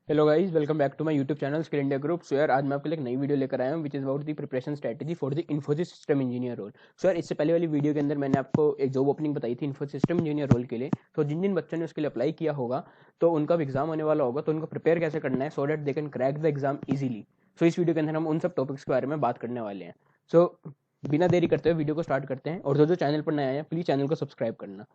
Hello guys, welcome back to my YouTube channel skill India group. So यार, आज मैं आपके लिए एक नई वीडियो लेकर आया हूँ which is about the preparation strategy for the Infosys system engineer role. So यार, इससे पहले वाली वीडियो के अंदर मैंने आपको एक जॉब ओपनिंग बताई थी इन्फोसिस सिस्टम इंजीनियर रोल के लिए। तो जिन जिन बच्चों ने उसके लिए अप्लाई किया होगा तो उनका भी एग्जाम होने वाला होगा, तो उनको प्रिपेयर कैसे करना है so that they can crack the exam easily. So इस वीडियो के अंदर हम उन सब टॉपिक्स के बारे में बात करने वाले हैं। सो बिना देरी करते हुए वीडियो को स्टार्ट करते हैं, और जो जो चैनल पर नया है प्लीज़ चैनल को सब्सक्राइब करना।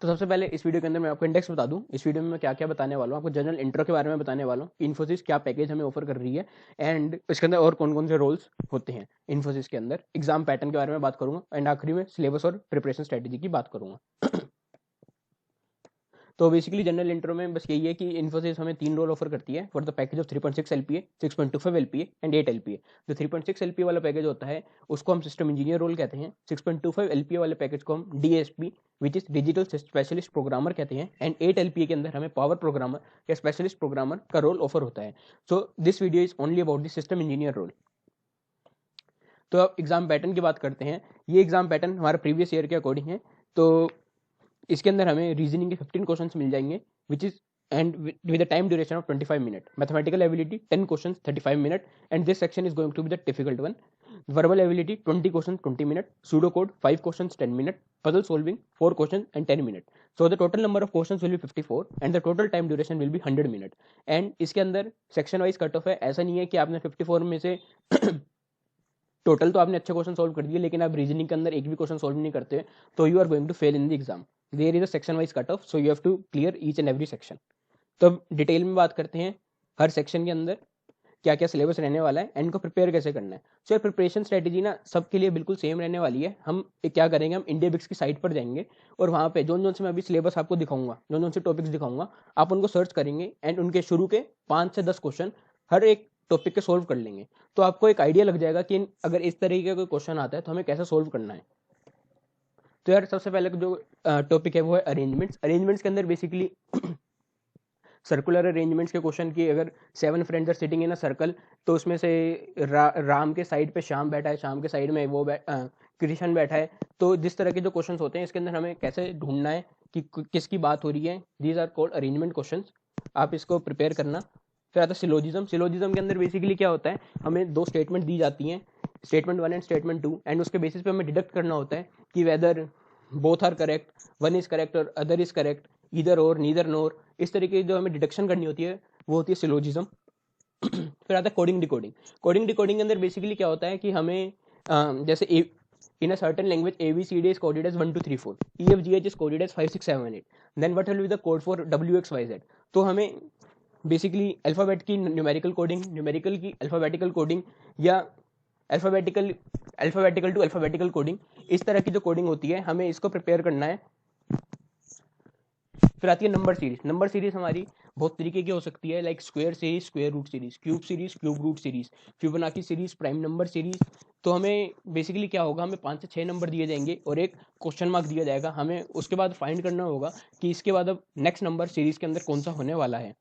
तो सबसे पहले इस वीडियो के अंदर मैं आपको इंडेक्स बता दूं। इस वीडियो में मैं क्या क्या बताने वाला हूँ, आपको जनरल इंट्रो के बारे में बताने वाला हूँ, इन्फोसिस क्या पैकेज हमें ऑफर कर रही है एंड इसके अंदर और कौन कौन से रोल्स होते हैं इन्फोसिस के अंदर। एग्जाम पैटर्न के बारे में बात करूंगा एंड आखिरी में सिलेबस और प्रिपरेशन स्ट्रेटेजी की बात करूंगा। तो बेसिकली जनरल इंट्रो में बस यही है कि इन्फोसिस हमें 3 रोल ऑफर करती है for the package of 3.6 LPA, 6.25 LPA and 8 LPA. जो 3.6 एलपीए वाला पैकेज होता है उसको हम सिस्टम इंजीनियर रोल कहते हैं। 6.25 एलपीए वाले पैकेज को हम DSP which is digital specialist programmer कहते हैं, एंड 8 एलपीए के अंदर हमें पावर प्रोग्रामर या स्पेशलिस्ट प्रोग्रामर का रोल ऑफर होता है। So this video is only about the system engineer role. तो अब एग्जाम पैटर्न की बात करते हैं। ये एग्जाम पैटर्न हमारा प्रीवियस ईयर के अकॉर्डिंग है। तो इसके अंदर हमें रीजनिंग के 15 क्वेश्चंस मिल जाएंगे which is and with the time duration of 25 minute. Mathematical ability 10 questions 35 minute and this section is going to be the difficult one. Verbal ability 20 questions 20 minute, pseudo code 5 questions 10 minute, puzzle solving 4 question and 10 minute. So the total number of questions will be 54 and the total time duration will be 100 minute. And इसके अंदर section wise cut of है। ऐसा नहीं है कि आपने 54 में से टोटल तो आपने अच्छे क्वेश्चन सॉल्व कर दिए लेकिन आप रीजनिंग के अंदर एक भी क्वेश्चन सॉल्व नहीं करते तो you are going to fail in the exam. There is a section wise cut off, so you have to clear each and every section. तो अब डिटेल में बात करते हैं हर सेक्शन के अंदर क्या क्या सिलेबस रहने वाला है एंड इनको प्रिपेयर कैसे करना है। सो प्रिपरेशन स्ट्रेटेजी ना सबके लिए बिल्कुल सेम रहने वाली है। हम क्या करेंगे, हम इंडिया बिक्स की साइट पर जाएंगे और वहाँ पे जोन जोन से मैं अभी सिलेबस आपको दिखाऊंगा, जोन जोन से टॉपिक्स दिखाऊंगा, आप उनको सर्च करेंगे एंड उनके शुरू के 5 से 10 क्वेश्चन हर एक टॉपिक के सोल्व कर लेंगे। तो आपको एक आइडिया लग जाएगा कि अगर इस तरीके का कोई क्वेश्चन आता है तो हमें कैसे सोल्व करना है। तो यार सबसे पहले जो टॉपिक है वो है अरेंजमेंट्स। अरेंजमेंट्स के अंदर बेसिकली सर्कुलर अरेंजमेंट्स के क्वेश्चन की, अगर 7 friends are sitting in a circle तो उसमें से राम के साइड पे श्याम बैठा है, श्याम के साइड में वो कृष्ण बैठा है। तो जिस तरह के जो क्वेश्चंस होते हैं इसके अंदर हमें कैसे ढूंढना है कि किसकी बात हो रही है, these are called arrangement questions. आप इसको प्रिपेयर करना। फिर आता है सिलोजिज्म। सिलोजिज्म के अंदर बेसिकली क्या होता है, हमें 2 स्टेटमेंट दी जाती हैं, स्टेटमेंट 1 एंड स्टेटमेंट 2, एंड उसके बेसिस पे हमें डिडक्ट करना होता है कि whether both are correct, one is correct or other is correct, either or neither नोर। इस तरीके की जो हमें डिडक्शन करनी होती है वो होती है सिलोजिज्म। फिर आता है कोडिंग डिकोडिंग। कोडिंग डिकोडिंग के अंदर बेसिकली क्या होता है कि हमें जैसे in a certain language ABCD is coded as 1 2 3 4, EFGH is coded as 5 6 7 8, then what will be the code for WXYZ। तो हमें बेसिकली अल्फाबेट की न्यूमेरिकल कोडिंग, न्यूमेरिकल की अल्फाबेटिकल कोडिंग, या alphabetical alphabetical to alphabetical coding, इस तरह की जो coding होती है हमें इसको प्रिपेयर करना है। फिर आती है नंबर सीरीज। नंबर सीरीज हमारी बहुत तरीके की हो सकती है, like square series, square root series, cube root series, Fibonacci series, prime number series. तो हमें बेसिकली क्या होगा, हमें 5 से 6 नंबर दिए जाएंगे और एक क्वेश्चन मार्क दिया जाएगा। हमें उसके बाद फाइंड करना होगा कि इसके बाद अब नेक्स्ट नंबर सीरीज के अंदर कौन सा होने वाला है।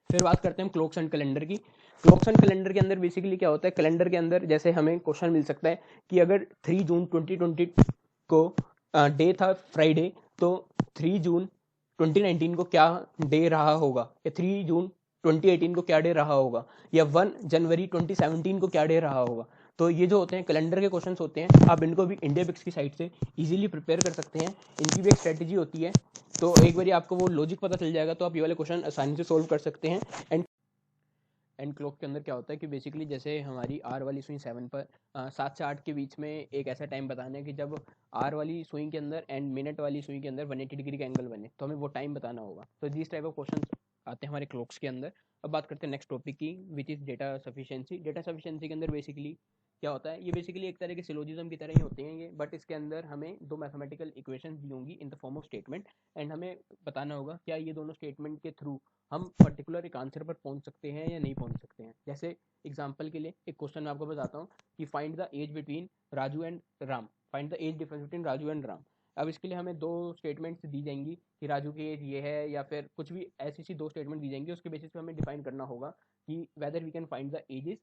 फिर बात करते हैं क्लॉक्स एंड कैलेंडर की। क्लॉक्स एंड कैलेंडर के अंदर बेसिकली क्या होता है, कैलेंडर के अंदर जैसे हमें क्वेश्चन मिल सकता है कि अगर 3 जून 2020 को डे था फ्राइडे, तो 3 जून 2019 को क्या डे रहा होगा, या 3 जून 2018 को क्या डे रहा होगा, या 1 जनवरी 2017 को क्या डे रहा होगा। तो ये जो होते हैं कैलेंडर के क्वेश्चंस होते हैं, आप इनको भी इंडिया बिक्स की साइट से इजीली प्रिपेयर कर सकते हैं। इनकी भी एक स्ट्रेटेजी होती है, तो एक बार आपको वो लॉजिक पता चल जाएगा तो आप ये वाले क्वेश्चन आसानी से सोल्व कर सकते हैं। एंड क्लॉक के अंदर क्या होता है कि बेसिकली जैसे हमारी आर वाली सुई 7 पर 7 से 8 के बीच में एक ऐसा टाइम बताना है कि जब आर वाली सुई के अंदर एंड मिनट वाली सुई के अंदर 180 डिग्री का एंगल बने, तो हमें वो टाइम बताना होगा। तो दिस टाइप ऑफ क्वेश्चन आते हैं हमारे क्लॉक्स के अंदर। अब बात करते हैं नेक्स्ट टॉपिक की which is data sufficiency. Data sufficiency के अंदर बेसिकली क्या होता है, ये बेसिकली एक तरह के सिलोजिज्म की तरह ही होते हैं ये, बट इसके अंदर हमें 2 मैथमेटिकल इक्वेशन दी होंगी in the form of statement, and हमें बताना होगा क्या ये दोनों स्टेटमेंट के थ्रू हम पर्टिकुलर एक आंसर पर पहुंच सकते हैं या नहीं पहुंच सकते हैं। जैसे एग्जांपल के लिए एक क्वेश्चन मैं आपको बताता हूँ कि find the age between Raju and Ram, find the age difference between Raju and Ram. अब इसके लिए हमें 2 स्टेटमेंट्स दी जाएंगी कि राजू की एज ये है, या फिर कुछ भी ऐसी सी 2 स्टेटमेंट दी जाएंगी, उसके बेसिस पे हमें डिफाइन करना होगा कि whether we can find the ages,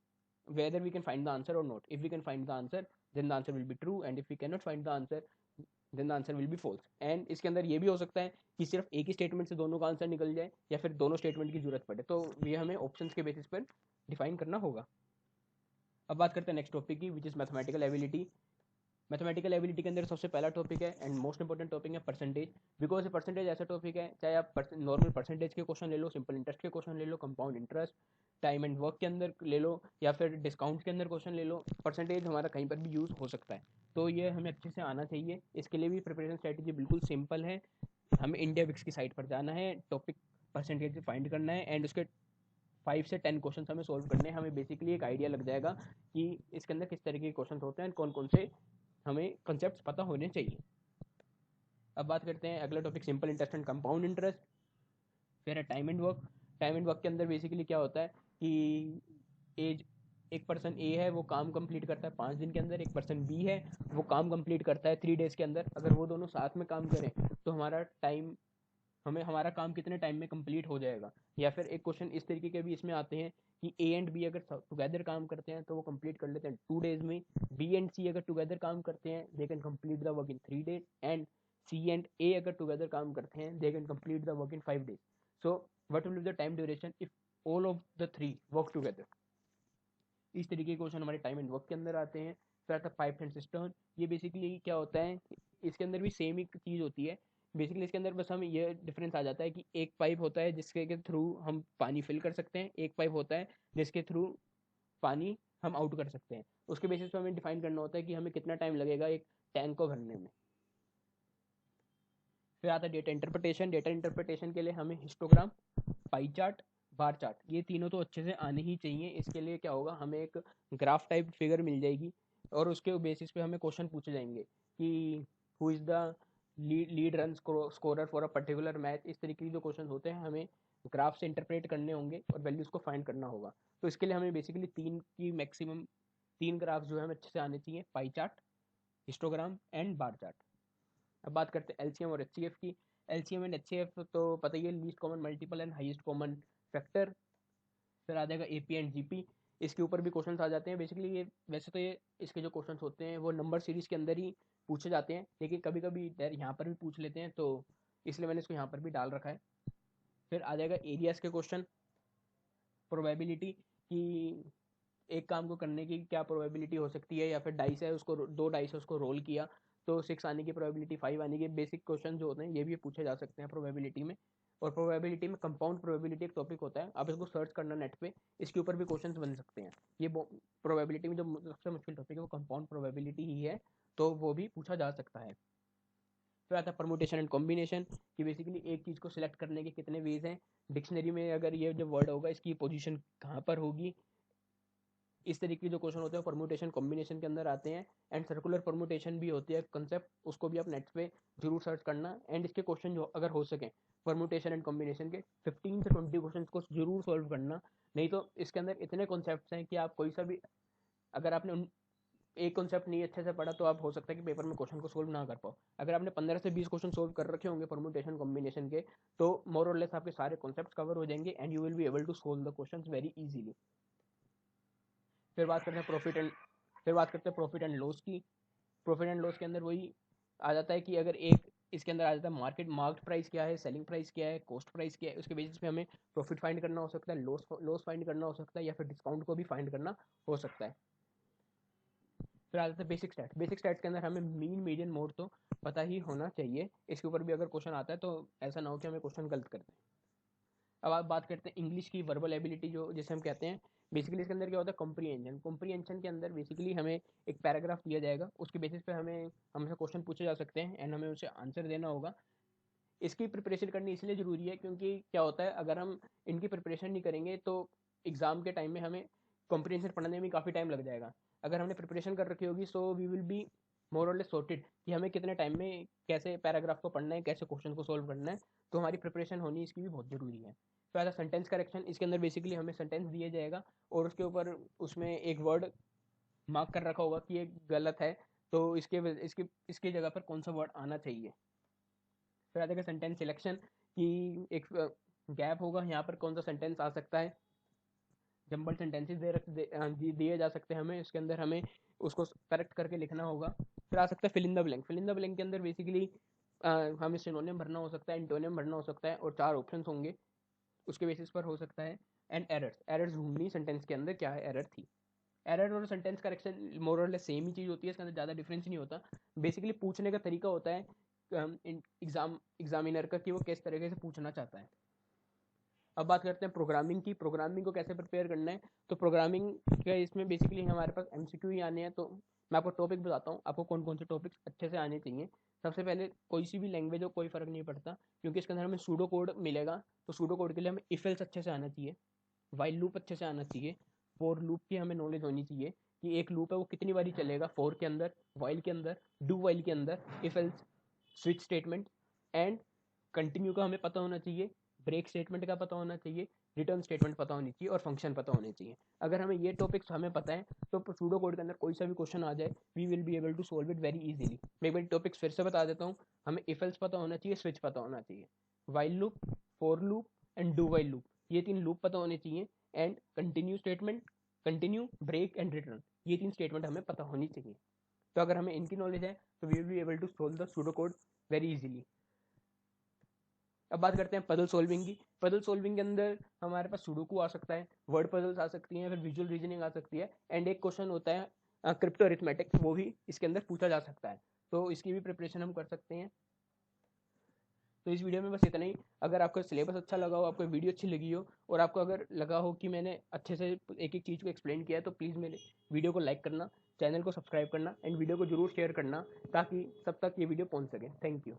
whether we can find the answer or not. If we can find the answer, then the answer will be true, and if we cannot find the answer, then the answer will be false. And इसके अंदर ये भी हो सकता है कि सिर्फ एक ही स्टेटमेंट से दोनों का आंसर निकल जाए या फिर दोनों स्टेटमेंट की जरूरत पड़े, तो ये हमें ऑप्शंस के बेसिस पर डिफाइन करना होगा। अब बात करते हैं नेक्स्ट टॉपिक की, which is mathematical ability. Mathematical ability के अंदर सबसे पहला टॉपिक है एंड मोस्ट इंपॉर्टेंट टॉपिक है परसेंटेज। बिकॉज परसेंटेज ऐसा टॉपिक है, चाहे आप नॉर्मल परसेंटेज के क्वेश्चन ले लो, सिंपल इंटरेस्ट के क्वेश्चन ले लो, compound interest, time and work के अंदर ले लो, या फिर डिस्काउंट के अंदर क्वेश्चन ले लो, परसेंटेज हमारा कहीं पर भी यूज़ हो सकता है। तो ये हमें अच्छे से आना चाहिए। इसके लिए भी प्रिपरेशन स्ट्रेटेजी बिल्कुल सिंपल है। हमें इंडिया विक्स की साइट पर जाना है, टॉपिक परसेंटेज फाइंड करना है एंड उसके 5 से 10 क्वेश्चन हमें सोल्व करने हैं। हमें बेसिकली एक आइडिया लग जाएगा कि इसके अंदर किस तरीके के क्वेश्चन होते हैं, कौन कौन से हमें कंसेप्ट पता होने चाहिए। अब बात करते हैं अगला topic, simple interest and compound interest. फिर है time and work. Time and work के अंदर बेसिकली क्या होता है कि एज, एक पर्सन ए है वो काम कंप्लीट करता है 5 दिन के अंदर, एक पर्सन बी है वो काम कंप्लीट करता है 3 डेज के अंदर। अगर वो दोनों साथ में काम करें तो हमारा काम कितने टाइम में कंप्लीट हो जाएगा। या फिर एक क्वेश्चन इस तरीके के भी इसमें आते हैं कि ए एंड बी अगर टुगेदर काम करते हैं तो वो कंप्लीट कर लेते हैं 2 डेज में, बी एंड सी अगर टुगेदर काम करते हैं they can complete the work in 3 days, and C and A अगर टुगेदर काम करते हैं they can complete the work in 5 days. So what will be the time duration if all of the 3 work together. इस तरीके के question हमारे time and work के अंदर आते हैं। फिर आता है पाइप एंड सिस्टम। ये बेसिकली क्या होता है, इसके अंदर भी सेम ही चीज़ होती है। बेसिकली इसके अंदर बस हम ये डिफरेंस आ जाता है कि एक पाइप होता है जिसके के थ्रू हम पानी फिल कर सकते हैं, एक पाइप होता है जिसके थ्रू पानी हम आउट कर सकते हैं। उसके बेसिस पे हमें डिफाइन करना होता है कि हमें कितना टाइम लगेगा एक टैंक को भरने में। फिर आता है डेटा इंटरप्रिटेशन। डेटा इंटरप्रिटेशन के लिए हमें histogram, pie chart, bar chart, ये तीनों तो अच्छे से आने ही चाहिए। इसके लिए क्या होगा, हमें एक ग्राफ टाइप फिगर मिल जाएगी और उसके बेसिस पे हमें क्वेश्चन पूछे जाएंगे कि who is the lead run scorer for a particular match. इस तरीके के जो क्वेश्चन होते हैं हमें ग्राफ से इंटरप्रेट करने होंगे और वैल्यूज को फाइंड करना होगा। तो इसके लिए हमें बेसिकली तीन ग्राफ जो है हमें अच्छे से आने चाहिए, pie chart, histogram and bar chart. अब बात करते हैं एलसीएम और एचसीएफ की। एलसीएम एंड एचसीएफ तो पता ही है, least common multiple and highest common factor. फिर आ जाएगा एपी एंड जीपी। इसके ऊपर भी क्वेश्चन आ जाते हैं। बेसिकली ये वैसे तो ये इसके जो क्वेश्चन होते हैं वो नंबर सीरीज के अंदर ही पूछे जाते हैं, लेकिन कभी कभी यहाँ पर भी पूछ लेते हैं, तो इसलिए मैंने इसको यहाँ पर भी डाल रखा है। फिर आ जाएगा एरियाज के क्वेश्चन, प्रोबेबिलिटी कि एक काम को करने की क्या प्रोबेबिलिटी हो सकती है, या फिर डाइस है उसको 2 डाइस है उसको रोल किया तो 6 आने की प्रोबेबिलिटी, 5 आने की। बेसिक क्वेश्चन जो होते हैं ये भी पूछे जा सकते हैं प्रोबेबिलिटी में। और प्रोबेबिलिटी में कंपाउंड प्रोबेबिलिटी एक टॉपिक होता है, आप इसको सर्च करना नेट पे, इसके ऊपर भी क्वेश्चंस बन सकते हैं। ये प्रोबेबिलिटी में जो सबसे मुश्किल टॉपिक है वो कंपाउंड प्रोबेबिलिटी ही है, तो वो भी पूछा जा सकता है। फिर आता है परमुटेशन एंड कॉम्बिनेशन, कि बेसिकली एक चीज़ को सिलेक्ट करने के कितने वेज हैं। डिक्शनरी में अगर ये जो वर्ड होगा इसकी पोजीशन कहाँ पर होगी। इस तरीके के जो क्वेश्चन होते हैं परमुटेशन कॉम्बिनेशन के अंदर आते हैं। एंड सर्कुलर परमुटेशन भी होती है कंसेप्ट, उसको भी आप नेट पे जरूर सर्च करना। एंड इसके क्वेश्चन जो अगर हो सके परमुटेशन एंड कॉम्बिनेशन के 15 से 20 क्वेश्चन को जरूर सॉल्व करना। नहीं तो इसके अंदर इतने कॉन्सेप्ट हैं कि आप कोई सा भी, अगर आपने एक कॉन्सेप्ट नहीं अच्छे से पढ़ा तो आप हो सकता है कि पेपर में क्वेश्चन को सोल्व ना कर पाओ। अगर आपने 15 से 20 क्वेश्चन सोल्व कर रखे होंगे परमुटेशन कॉम्बिनेशन के, तो मोर और लेस आपके सारे कॉन्सेप्ट कवर हो जाएंगे and you will be able to solve the questions very easily. फिर बात करते हैं प्रॉफिट एंड लॉस की। प्रॉफिट एंड लॉस के अंदर वही आ जाता है कि अगर एक इसके अंदर आ जाता है मार्केट प्राइस क्या है, सेलिंग प्राइस क्या है, कॉस्ट प्राइस क्या है, उसके बेसिस पे हमें प्रॉफिट फाइंड करना हो सकता है, लॉस फाइंड करना हो सकता है, या फिर डिस्काउंट को भी फाइंड करना हो सकता है। फिर आ जाता है बेसिक स्टैट्स के अंदर हमें मीन मीडियन मोड तो पता ही होना चाहिए। इसके ऊपर भी अगर क्वेश्चन आता है तो ऐसा ना हो कि हमें क्वेश्चन गलत करते हैं। अब आप बात करते हैं इंग्लिश की वर्बल एबिलिटी, जो जिसे हम कहते हैं। बेसिकली इसके अंदर क्या होता है, कॉम्प्रीहेंशन के अंदर बेसिकली हमें एक पैराग्राफ दिया जाएगा, उसके बेसिस पे हमसे क्वेश्चन पूछे जा सकते हैं एंड हमें उसे आंसर देना होगा। इसकी प्रिपरेशन करनी इसलिए ज़रूरी है क्योंकि क्या होता है, अगर हम इनकी प्रिपरेशन नहीं करेंगे तो एग्ज़ाम के टाइम में हमें कॉम्प्रीहेंशन पढ़ने में काफ़ी टाइम लग जाएगा। अगर हमने प्रिपरेशन कर रखी होगी so we will be more or less sorted कि हमें कितने टाइम में कैसे पैराग्राफ को पढ़ना है, कैसे क्वेश्चन को सोल्व करना है। तो हमारी प्रिपरेशन होनी इसकी भी बहुत ज़रूरी है। तो एज सेंटेंस करेक्शन, इसके अंदर बेसिकली हमें सेंटेंस दिया जाएगा और उसके ऊपर उसमें एक वर्ड मार्क कर रखा होगा कि ये गलत है, तो इसकी जगह पर कौन सा वर्ड आना चाहिए। फिर आ जाएगा सेंटेंस सिलेक्शन, कि एक गैप होगा यहाँ पर कौन सा सेंटेंस आ सकता है। जंबल सेंटेंसेस दिए जा सकते हैं हमें, इसके अंदर हमें उसको करेक्ट करके लिखना होगा। फिर आ सकता है fill in the blank. Fill in the blank के अंदर बेसिकली हमें सिनोनिम भरना हो सकता है, एंटोनिम भरना हो सकता है, और 4 ऑप्शंस होंगे, उसके बेसिस पर हो सकता है। एंड एरर्स, एरर्स ढूंढनी सेंटेंस के अंदर क्या है एरर थी। एरर और sentence correction more or less same ही चीज़ होती है, इसके अंदर ज़्यादा डिफरेंस नहीं होता। बेसिकली पूछने का तरीका होता है एग्जामिनर का, कि वो किस तरीके से पूछना चाहता है। अब बात करते हैं प्रोग्रामिंग की। प्रोग्रामिंग को कैसे प्रिपेयर करना है, तो प्रोग्रामिंग का इसमें बेसिकली हमारे पास एमसीक्यू ही आने हैं। तो मैं आपको टॉपिक बताता हूँ, आपको कौन कौन से टॉपिक्स अच्छे से आने चाहिए। सबसे पहले कोई सी भी लैंग्वेज हो कोई फर्क नहीं पड़ता, क्योंकि इसके अंदर हमें सूडो कोड मिलेगा। तो सूडो कोड के लिए हमें इफ एल्स अच्छे से आना चाहिए, वाइल लूप अच्छे से आना चाहिए, फॉर लूप की हमें नॉलेज होनी चाहिए कि एक लूप है वो कितनी बारी चलेगा, फॉर के अंदर, वाइल के अंदर, डू वाइल के अंदर, if else, switch statement, and continue का हमें पता होना चाहिए, ब्रेक स्टेटमेंट का पता होना चाहिए, रिटर्न स्टेटमेंट पता होनी चाहिए, और फंक्शन पता होने चाहिए। अगर हमें ये टॉपिक्स हमें पता है तो सूडो कोड के अंदर कोई सा भी क्वेश्चन आ जाए, we will be able to solve it very easily. मैं एक बार टॉपिक्स फिर से बता देता हूँ। हमें इफ एल्स पता होना चाहिए, स्विच पता होना चाहिए, while loop, for loop, and do while loop, ये 3 लूप पता होने चाहिए, and continue statement, continue, break and return, ये 3 स्टेटमेंट हमें पता होनी चाहिए। तो अगर हमें इनकी नॉलेज है तो we will be able to solve the pseudo code very easily. अब बात करते हैं पजल सॉल्विंग की। पजल सॉल्विंग के अंदर हमारे पास सुडोकू आ सकता है, वर्ड पजल्स आ सकती हैं, फिर विजुअल रीजनिंग आ सकती है, एंड एक क्वेश्चन होता है क्रिप्टो अरिथमेटिक, वो भी इसके अंदर पूछा जा सकता है। तो इसकी भी प्रिपरेशन हम कर सकते हैं। तो इस वीडियो में बस इतना ही। अगर आपको सिलेबस अच्छा लगा हो, आपको वीडियो अच्छी लगी हो, और आपको अगर लगा हो कि मैंने अच्छे से एक एक चीज़ को एक्सप्लेन किया है, तो प्लीज़ मेरे वीडियो को लाइक करना, चैनल को सब्सक्राइब करना, एंड वीडियो को जरूर शेयर करना, ताकि सब तक ये वीडियो पहुंच सके। Thank you.